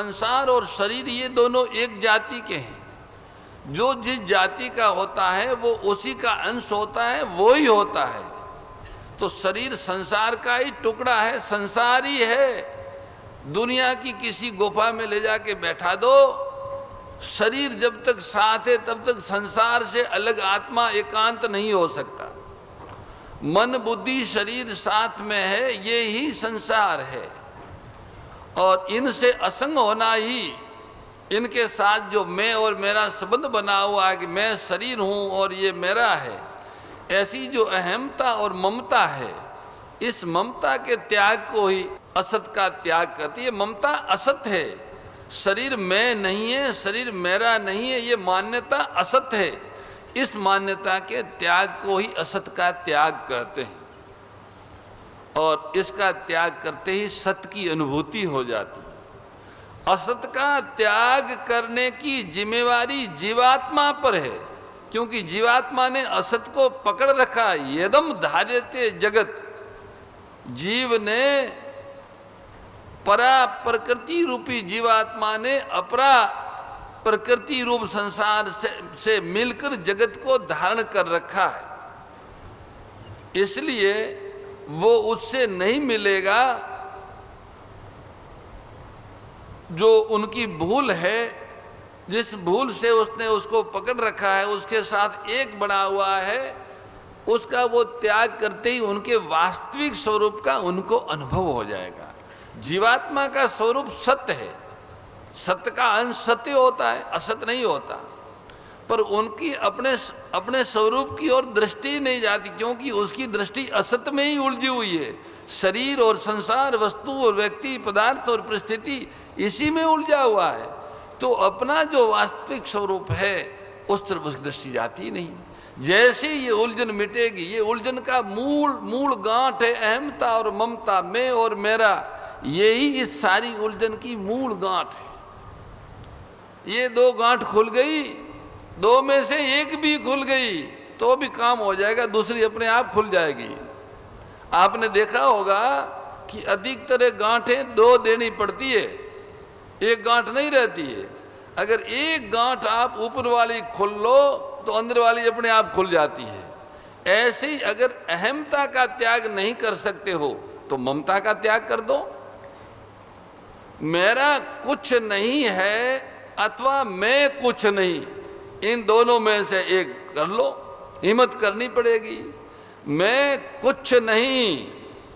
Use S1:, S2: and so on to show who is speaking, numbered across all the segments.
S1: संसार और शरीर ये दोनों एक जाति के हैं। जो जिस जाति का होता है वो उसी का अंश होता है, वो ही होता है। तो शरीर संसार का ही टुकड़ा है, संसार ही है। दुनिया की किसी गुफा में ले जाके बैठा दो, शरीर जब तक साथ है तब तक संसार से अलग आत्मा एकांत नहीं हो सकता। मन बुद्धि शरीर साथ में है, ये ही संसार है। और इनसे असंग होना ही, इनके साथ जो मैं और मेरा संबंध बना हुआ है कि मैं शरीर हूँ और ये मेरा है, ऐसी जो अहमता और ममता है, इस ममता के त्याग को ही असत का त्याग करती है। ममता असत है, शरीर मैं नहीं है, शरीर मेरा नहीं है, ये मान्यता असत है। इस मान्यता के त्याग को ही असत का त्याग कहते हैं। और इसका त्याग करते ही सत्य की अनुभूति हो जाती है। असत का त्याग करने की जिम्मेवारी जीवात्मा पर है, क्योंकि जीवात्मा ने असत को पकड़ रखा। यदम धार्यते जगत, जीव ने परा प्रकृति रूपी जीवात्मा ने अपरा प्रकृति रूप संसार से मिलकर जगत को धारण कर रखा है। इसलिए वो उससे नहीं मिलेगा। जो उनकी भूल है, जिस भूल से उसने उसको पकड़ रखा है, उसके साथ एक बना हुआ है, उसका वो त्याग करते ही उनके वास्तविक स्वरूप का उनको अनुभव हो जाएगा। जीवात्मा का स्वरूप सत्य है, सत्य का अंश सत्य होता है, असत नहीं होता। पर उनकी अपने स्वरूप की ओर दृष्टि नहीं जाती, क्योंकि उसकी दृष्टि असत में ही उलझी हुई है। शरीर और संसार, वस्तु और व्यक्ति, पदार्थ और परिस्थिति, इसी में उलझा हुआ है। तो अपना जो वास्तविक स्वरूप है उस तरफ उसकी दृष्टि जाती नहीं। जैसे ये उलझन मिटेगी, ये उलझन का मूल गांठ है अहमता और ममता, मैं और मेरा, यही इस सारी उलझन की मूल गांठ है। ये दो गांठ खुल गई, दो में से एक भी खुल गई तो भी काम हो जाएगा, दूसरी अपने आप खुल जाएगी। आपने देखा होगा कि अधिकतर गांठें दो देनी पड़ती है, एक गांठ नहीं रहती है। अगर एक गांठ आप ऊपर वाली खोल लो तो अंदर वाली अपने आप खुल जाती है। ऐसे ही अगर अहमता का त्याग नहीं कर सकते हो तो ममता का त्याग कर दो। मेरा कुछ नहीं है अथवा मैं कुछ नहीं, इन दोनों में से एक कर लो, हिम्मत करनी पड़ेगी। मैं कुछ नहीं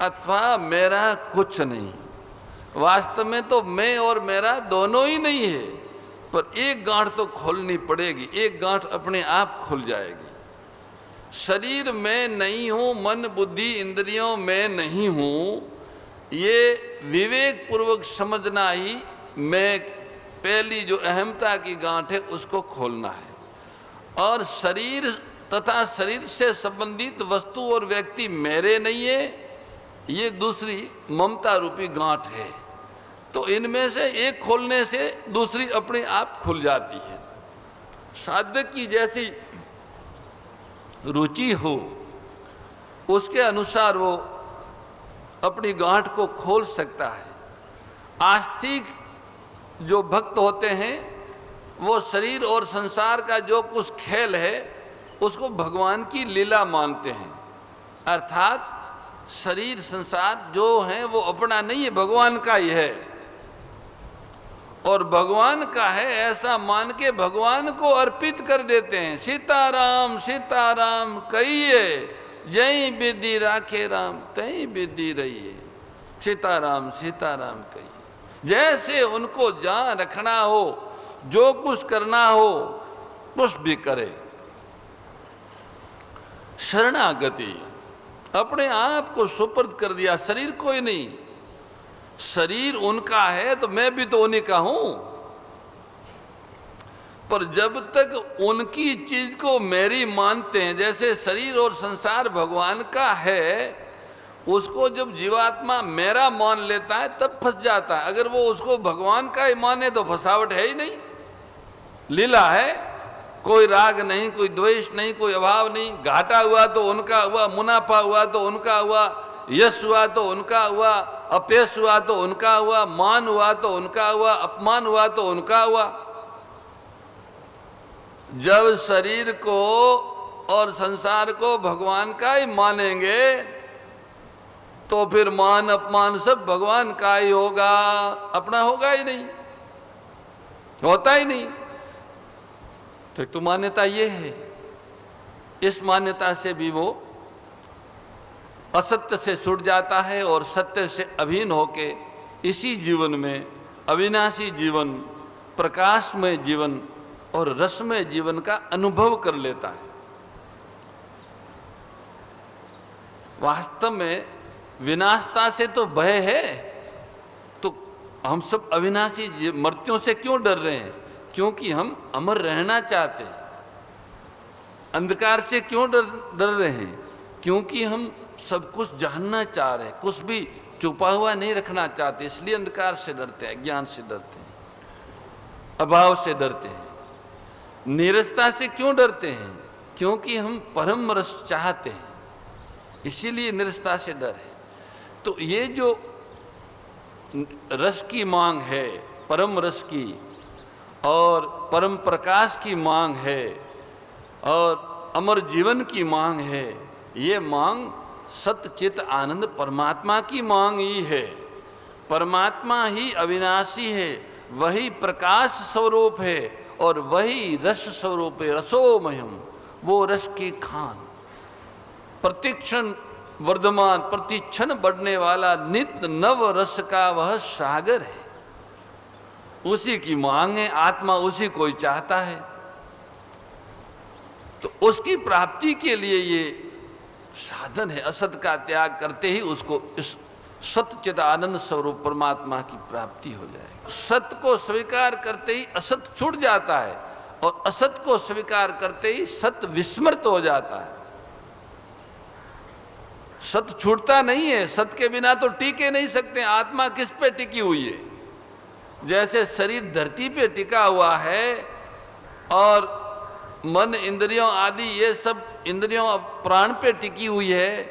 S1: अथवा मेरा कुछ नहीं। वास्तव में तो मैं और मेरा दोनों ही नहीं है, पर एक गांठ तो खोलनी पड़ेगी, एक गांठ अपने आप खुल जाएगी। शरीर में नहीं हूँ, मन बुद्धि इंद्रियों में नहीं हूँ, ये विवेक पूर्वक समझना ही मैं पहली जो अहमता की गांठ है उसको खोलना है। और शरीर तथा शरीर से संबंधित वस्तु और व्यक्ति मेरे नहीं है, ये दूसरी ममता रूपी गांठ है। तो इनमें से एक खोलने से दूसरी अपने आप खुल जाती है। साधक की जैसी रुचि हो उसके अनुसार वो अपनी गांठ को खोल सकता है। आस्तिक जो भक्त होते हैं वो शरीर और संसार का जो कुछ खेल है उसको भगवान की लीला मानते हैं। अर्थात शरीर संसार जो है वो अपना नहीं है, भगवान का ही है और भगवान का है ऐसा मान के भगवान को अर्पित कर देते हैं। सीताराम सीताराम कहिए, जय विधि राखे राम तई विधि रहिए। सीताराम सीताराम कहिए। जैसे उनको जहाँ रखना हो, जो कुछ करना हो कुछ भी करे। शरणागति, अपने आप को सुपर्द कर दिया, शरीर कोई नहीं। शरीर उनका है तो मैं भी तो उन्हीं का हूं, पर जब तक उनकी चीज को मेरी मानते हैं, जैसे शरीर और संसार भगवान का है, उसको जब जीवात्मा मेरा मान लेता है तब फंस जाता है। अगर वो उसको भगवान का ही माने तो फंसावट है ही नहीं, लीला है। कोई राग नहीं, कोई द्वेष नहीं, कोई अभाव नहीं। घाटा हुआ तो उनका हुआ, मुनाफा हुआ तो उनका हुआ, यश हुआ तो उनका हुआ, अपयश हुआ तो उनका हुआ, मान हुआ तो उनका हुआ, अपमान हुआ तो उनका हुआ। जब शरीर को और संसार को भगवान का ही मानेंगे तो फिर मान अपमान सब भगवान का ही होगा, अपना होगा ही नहीं, होता ही नहीं। तो मान्यता ये है। इस मान्यता से भी वो असत्य से छूट जाता है और सत्य से अभिन्न होके इसी जीवन में अविनाशी जीवन, प्रकाशमय जीवन और रसमय जीवन का अनुभव कर लेता है। वास्तव में विनाशता से तो भय है, तो हम सब अविनाशी मृत्यों से क्यों डर रहे हैं? क्योंकि हम अमर रहना चाहते हैं। अंधकार से क्यों डर रहे हैं? क्योंकि हम सब कुछ जानना चाह रहे हैं, कुछ भी छुपा हुआ नहीं रखना चाहते, इसलिए अंधकार से डरते हैं, ज्ञान से डरते हैं, अभाव से डरते हैं। नीरसता से क्यों डरते हैं? क्योंकि हम परम रस चाहते हैं, इसीलिए नीरसता से डर है। तो ये जो रस की मांग है, परम रस की और परम प्रकाश की मांग है और अमर जीवन की मांग है, ये मांग सत्य चित आनंद परमात्मा की मांग ही है। परमात्मा ही अविनाशी है, वही प्रकाश स्वरूप है और वही रस स्वरूप है। रसोमयम, वो रस की खान, प्रतिक्षण वर्धमान, प्रतिक्षण बढ़ने वाला नित्य नव रस का वह सागर है। उसी की मांग है, आत्मा उसी को ही चाहता है। तो उसकी प्राप्ति के लिए ये साधन है। असत का त्याग करते ही उसको इस सत्य चित आनंद स्वरूप परमात्मा की प्राप्ति हो जाएगी। सत्य को स्वीकार करते ही असत छूट जाता है और असत को स्वीकार करते ही सत्य विस्मृत हो जाता है। सत्य छूटता नहीं है, सत्य के बिना तो टिके नहीं सकते। आत्मा किस पे टिकी हुई है? जैसे शरीर धरती पे टिका हुआ है और मन, इंद्रियों आदि ये सब इंद्रियों प्राण पे टिकी हुई है,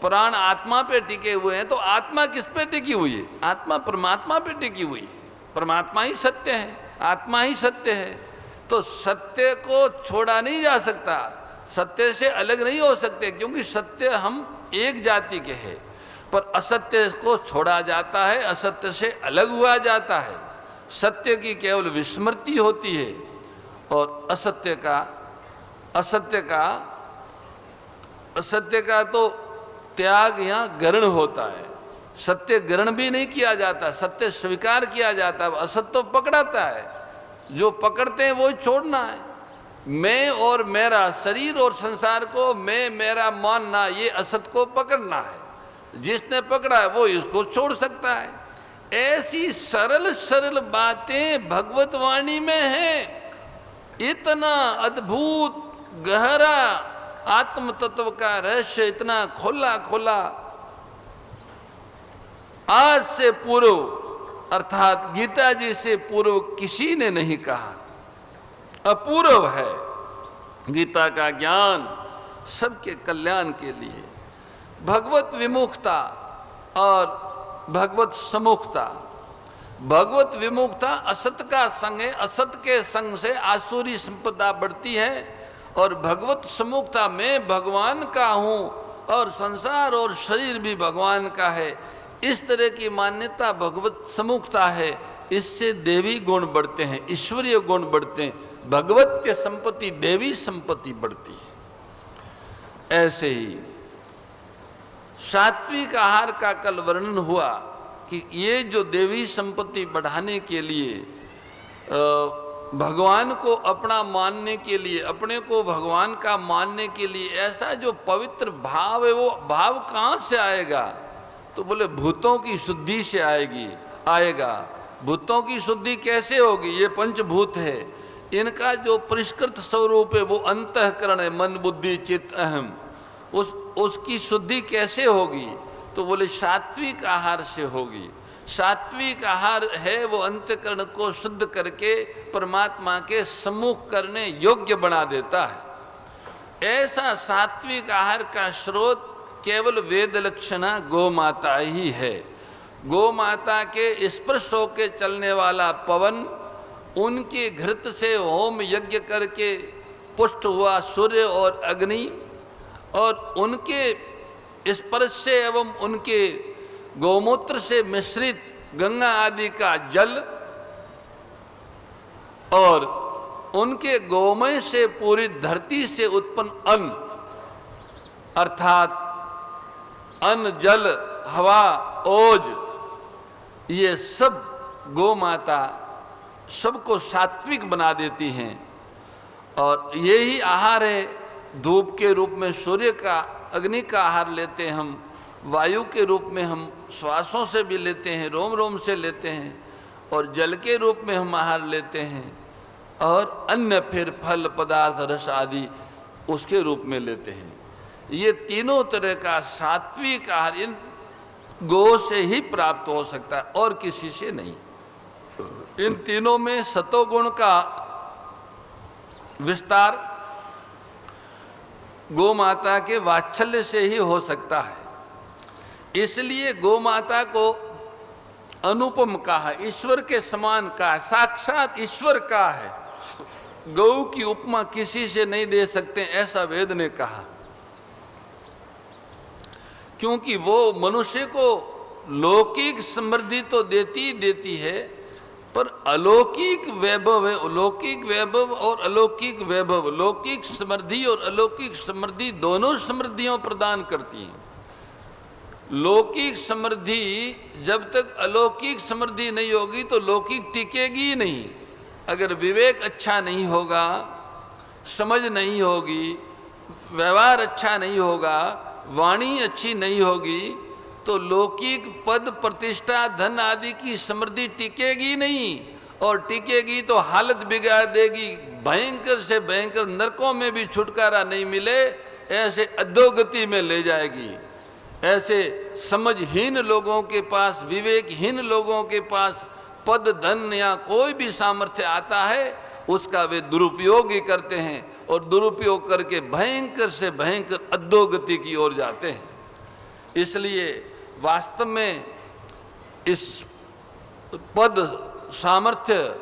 S1: प्राण आत्मा पे टिके हुए हैं, तो आत्मा किस पे टिकी हुई है? आत्मा परमात्मा पे टिकी हुई है। परमात्मा ही सत्य है, आत्मा ही सत्य है। तो सत्य को छोड़ा नहीं जा सकता, सत्य से अलग नहीं हो सकते, क्योंकि सत्य हम एक जाति के हैं। पर असत्य को छोड़ा जाता है, असत्य से अलग हुआ जाता है। सत्य की केवल विस्मृति होती है और असत्य का तो त्याग या ग्रहण होता है। सत्य ग्रहण भी नहीं किया जाता, सत्य स्वीकार किया जाता है। असत्य तो पकड़ाता है, जो पकड़ते हैं वो छोड़ना है। मैं और मेरा, शरीर और संसार को मैं मेरा मानना, ये असत को पकड़ना है। जिसने पकड़ा है वो इसको छोड़ सकता है। ऐसी सरल सरल बातें भगवत वाणी में हैं। इतना अद्भुत गहरा आत्म तत्व का रहस्य, इतना खुला खुला, आज से पूर्व अर्थात गीता जी से पूर्व किसी ने नहीं कहा। अपूर्व है गीता का ज्ञान, सबके कल्याण के लिए। भगवत विमुखता और भगवत सम्मुखता। भगवत विमुखता असत का संग है, असत के संग से आसुरी संपदा बढ़ती है। और भगवत सम्मुखता, मैं भगवान का हूँ और संसार और शरीर भी भगवान का है, इस तरह की मान्यता भगवत सम्मुखता है। इससे देवी गुण बढ़ते हैं, ईश्वरीय गुण बढ़ते हैं, भगवत्य संपत्ति, देवी संपत्ति बढ़ती है। ऐसे ही सात्विक आहार का कल वर्णन हुआ कि ये जो देवी संपत्ति बढ़ाने के लिए, भगवान को अपना मानने के लिए, अपने को भगवान का मानने के लिए ऐसा जो पवित्र भाव है, वो भाव कहाँ से आएगा? तो बोले भूतों की शुद्धि से आएगा। भूतों की शुद्धि कैसे होगी? ये पंचभूत है, इनका जो परिष्कृत स्वरूप है वो अंतःकरण है, मन बुद्धि चित्त अहम। उसकी शुद्धि कैसे होगी? तो बोले सात्विक आहार से होगी। सात्विक आहार है वो अंतःकरण को शुद्ध करके परमात्मा के सम्मुख करने योग्य बना देता है। ऐसा सात्विक आहार का स्रोत केवल वेद लक्षणा गौ माता ही है। गौ माता के स्पर्श होके चलने वाला पवन, उनके घृत से होम यज्ञ करके पुष्ट हुआ सूर्य और अग्नि, और उनके स्पर्श से एवं उनके गौमूत्र से मिश्रित गंगा आदि का जल, और उनके गोमय से पूरी धरती से उत्पन्न अन्न, अर्थात अन्न, जल, हवा, ओज, ये सब गौ माता सबको सात्विक बना देती हैं। और यही आहार है, धूप के रूप में सूर्य का, अग्नि का आहार लेते हैं हम, वायु के रूप में हम श्वासों से भी लेते हैं, रोम रोम से लेते हैं, और जल के रूप में हम आहार लेते हैं, और अन्य फिर फल पदार्थ रस आदि उसके रूप में लेते हैं। ये तीनों तरह का सात्विक आहार इन गौ से ही प्राप्त हो सकता है और किसी से नहीं। इन तीनों में सतोगुण का विस्तार गौ माता के वात्सल्य से ही हो सकता है। इसलिए गौ माता को अनुपम कहा, ईश्वर के समान कहा, साक्षात ईश्वर का है। गौ की उपमा किसी से नहीं दे सकते, ऐसा वेद ने कहा, क्योंकि वो मनुष्य को लौकिक समृद्धि तो देती है, पर अलौकिक वैभव है। अलौकिक वैभव और अलौकिक वैभव, लौकिक समृद्धि और अलौकिक समृद्धि दोनों समृद्धियों प्रदान करती हैं। लौकिक समृद्धि जब तक अलौकिक समृद्धि नहीं होगी तो लौकिक टिकेगी ही नहीं। अगर विवेक अच्छा नहीं होगा, समझ नहीं होगी, व्यवहार अच्छा नहीं होगा, वाणी अच्छी नहीं होगी, तो लौकिक पद प्रतिष्ठा धन आदि की समृद्धि टिकेगी नहीं, और टिकेगी तो हालत बिगाड़ देगी। भयंकर से भयंकर नरकों में भी छुटकारा नहीं मिले ऐसे अधोगति में ले जाएगी। ऐसे समझहीन लोगों के पास, विवेकहीन लोगों के पास पद धन या कोई भी सामर्थ्य आता है, उसका वे दुरुपयोग ही करते हैं, और दुरुपयोग करके भयंकर से भयंकर अधोगति की ओर जाते हैं। इसलिए वास्तव में इस पद सामर्थ्य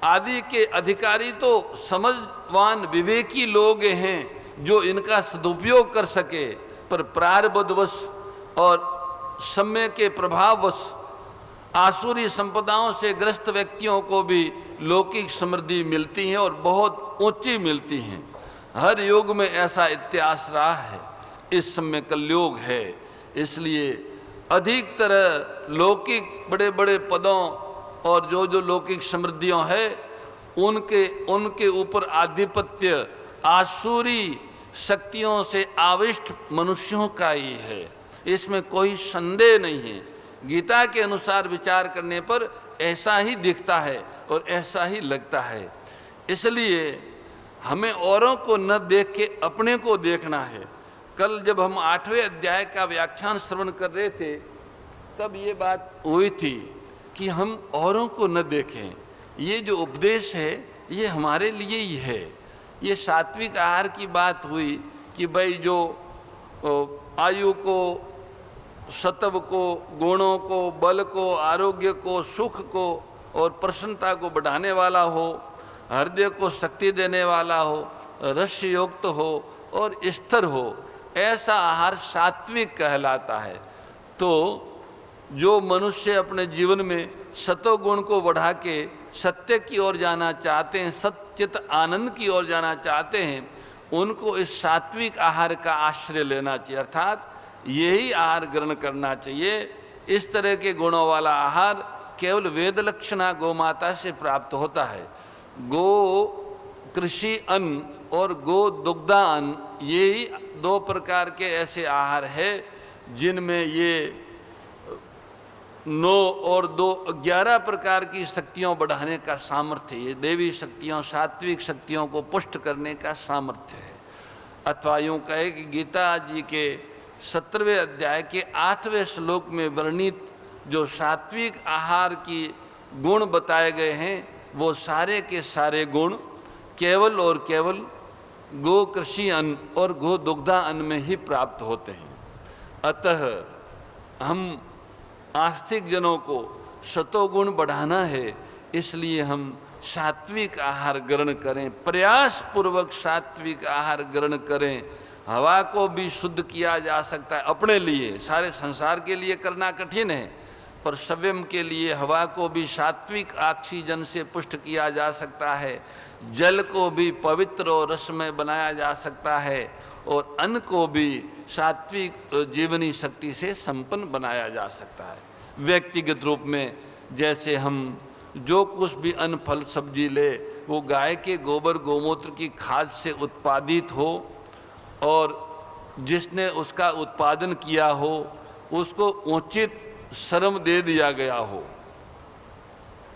S1: आदि के अधिकारी तो समझवान विवेकी लोग हैं जो इनका सदुपयोग कर सके, पर प्रारब्धवश और समय के प्रभाववश आसुरी संपदाओं से ग्रस्त व्यक्तियों को भी लौकिक समृद्धि मिलती है, और बहुत ऊंची मिलती हैं। हर युग में ऐसा इतिहास रहा है, इस समय कलयुग है। इसलिए अधिक तरह लौकिक बड़े बड़े पदों और जो जो लौकिक समृद्धियों है उनके ऊपर आधिपत्य आसुरी शक्तियों से आविष्ट मनुष्यों का ही है, इसमें कोई संदेह नहीं है। गीता के अनुसार विचार करने पर ऐसा ही दिखता है और ऐसा ही लगता है। इसलिए हमें औरों को न देख के अपने को देखना है। कल जब हम 8वें अध्याय का व्याख्यान श्रवण कर रहे थे तब ये बात हुई थी कि हम औरों को न देखें। ये जो उपदेश है ये हमारे लिए ही है। ये सात्विक आहार की बात हुई कि भाई जो आयु को, सत्व को, गुणों को, बल को, आरोग्य को, सुख को और प्रसन्नता को बढ़ाने वाला हो, हृदय को शक्ति देने वाला हो, रस युक्त हो और स्थिर हो, ऐसा आहार सात्विक कहलाता है। तो जो मनुष्य अपने जीवन में सत्व गुण को बढ़ा के सत्य की ओर जाना चाहते हैं, सच्चित आनंद की ओर जाना चाहते हैं, उनको इस सात्विक आहार का आश्रय लेना चाहिए, अर्थात यही आहार ग्रहण करना चाहिए। इस तरह के गुणों वाला आहार केवल वेद लक्षणा गौ माता से प्राप्त होता है। गो कृषि अन्न और गो दुग्धा अन्न, यही दो प्रकार के ऐसे आहार है जिनमें ये 9 और 2 11 प्रकार की शक्तियों बढ़ाने का सामर्थ्य, ये देवी शक्तियों, सात्विक शक्तियों को पुष्ट करने का सामर्थ्य है। अथवा यूँ कहे कि गीता जी के 17वें अध्याय के 8वें श्लोक में वर्णित जो सात्विक आहार की गुण बताए गए हैं, वो सारे के सारे गुण केवल और केवल गो कृषि अन्न और गो दुग्धा अन्न में ही प्राप्त होते हैं। अतः हम आस्तिक जनों को सतोगुण बढ़ाना है, इसलिए हम सात्विक आहार ग्रहण करें, प्रयास पूर्वक सात्विक आहार ग्रहण करें। हवा को भी शुद्ध किया जा सकता है अपने लिए, सारे संसार के लिए करना कठिन है, पर स्वयं के लिए हवा को भी सात्विक ऑक्सीजन से पुष्ट किया जा सकता है। जल को भी पवित्र और रसमय बनाया जा सकता है, और अन्न को भी सात्विक जीवनी शक्ति से संपन्न बनाया जा सकता है। व्यक्तिगत रूप में जैसे हम जो कुछ भी अन्न फल सब्जी ले वो गाय के गोबर गोमूत्र की खाद से उत्पादित हो, और जिसने उसका उत्पादन किया हो उसको उचित श्रम दे दिया गया हो,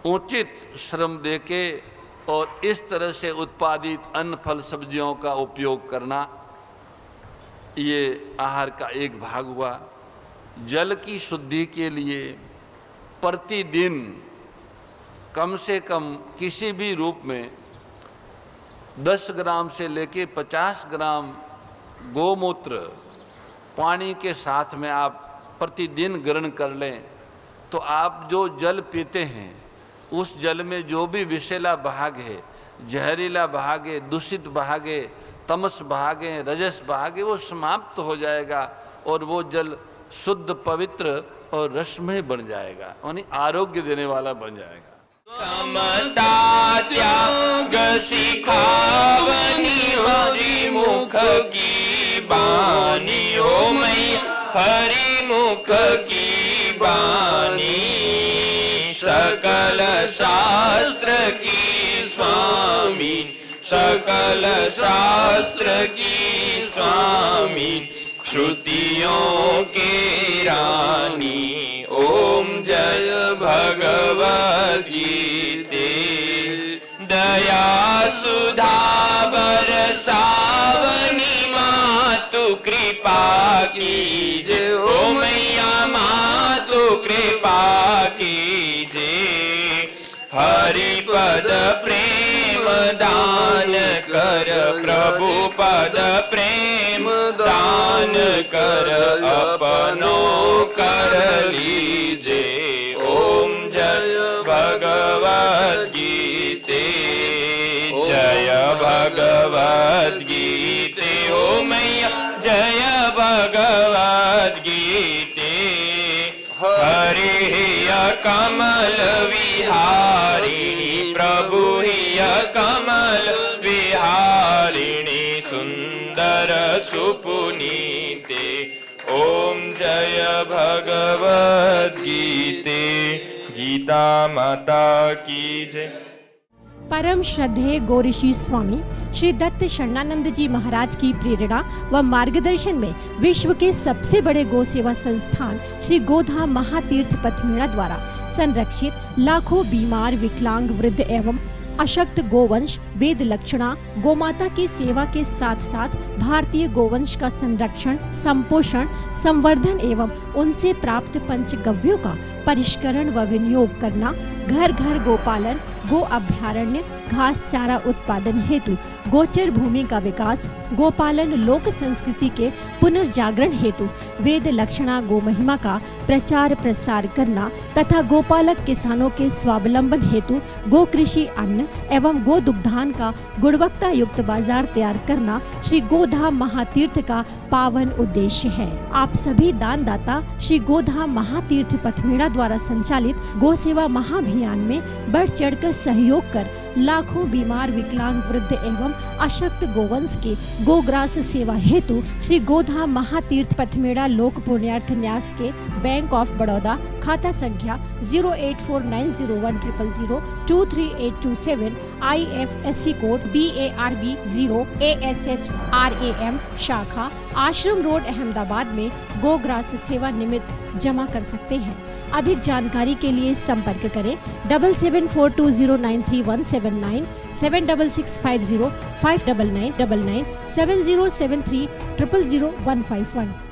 S1: उचित श्रम देके और इस तरह से उत्पादित अन्न फल सब्जियों का उपयोग करना, ये आहार का एक भाग हुआ। जल की शुद्धि के लिए प्रतिदिन कम से कम किसी भी रूप में 10 ग्राम से लेके 50 ग्राम गोमूत्र पानी के साथ में आप प्रतिदिन ग्रहण कर लें, तो आप जो जल पीते हैं उस जल में जो भी विषैला भाग है, जहरीला भाग है, दूषित भाग है, तमस भाग है, रजस भाग है, वो समाप्त हो जाएगा और वो जल शुद्ध पवित्र और रसमय बन जाएगा, यानी आरोग्य देने वाला बन जाएगा।
S2: समता त्याग सिखावनी हरि मुख की बानी, ओ मैया हरि मुख की बानी। सकल शास्त्र की स्वामी, सकल शास्त्र की स्वामी, श्रुतियों के रानी। ओम जय भगवद गीते। दया सुधा बरसावनी मातु कृपा कीजे, ओ मैया मातु कृपा कीजे। हरि पद प्रेम दान कर, प्रभु पद प्रेम दान कर, अपनो कर लीजे। ओम जय भगवद गीते, जय भगवद गीते। ओ मैया जय भगवद गीते। हरि कमल विहारिणी, प्रभु हिय कमल विहारिणी, सुंदर सुपुनीते। ओम जय भगवद गीते। गीता माता की जय।
S3: परम श्रद्धेय गौरीशी स्वामी श्री दत्त शरणानंद जी महाराज की प्रेरणा व मार्गदर्शन में विश्व के सबसे बड़े गौ सेवा संस्थान श्री गोधाम महातीर्थ पथमेड़ा द्वारा संरक्षित लाखों बीमार, विकलांग, वृद्ध एवं अशक्त गोवंश वेद लक्षणा गोमाता की सेवा के साथ साथ भारतीय गोवंश का संरक्षण, संपोषण, संवर्धन एवं उनसे प्राप्त पंचगव्यों का परिष्करण व विनियोग करना, घर घर गोपालन, गो अभ्यारण्य, घास चारा उत्पादन हेतु गोचर भूमि का विकास, गोपालन लोक संस्कृति के पुनर्जागरण हेतु वेद लक्षणा गो महिमा का प्रचार प्रसार करना तथा गोपालक किसानों के स्वावलंबन हेतु गो कृषि अन्न एवं गो दुग्धान का गुणवत्ता युक्त बाजार तैयार करना श्री गोधाम महातीर्थ का पावन उद्देश्य है। आप सभी दानदाता श्री गोधाम महातीर्थ पथमेड़ा द्वारा संचालित गो सेवा महाअभियान में बढ़ चढ़कर सहयोग कर लाखों बीमार, विकलांग, वृद्ध एवं अशक्त गोवंश के गोग्रास सेवा हेतु श्री गोधाम महातीर्थ पथमेड़ा लोक पुण्यार्थ न्यास के बैंक ऑफ बड़ौदा खाता संख्या 084901000238827 IFSC कोड BARB 0 ASHRAM शाखा आश्रम रोड अहमदाबाद में गोग्रास सेवा निमित्त जमा कर सकते हैं। अधिक जानकारी के लिए संपर्क करें 7742093179 7665059999 7073000151।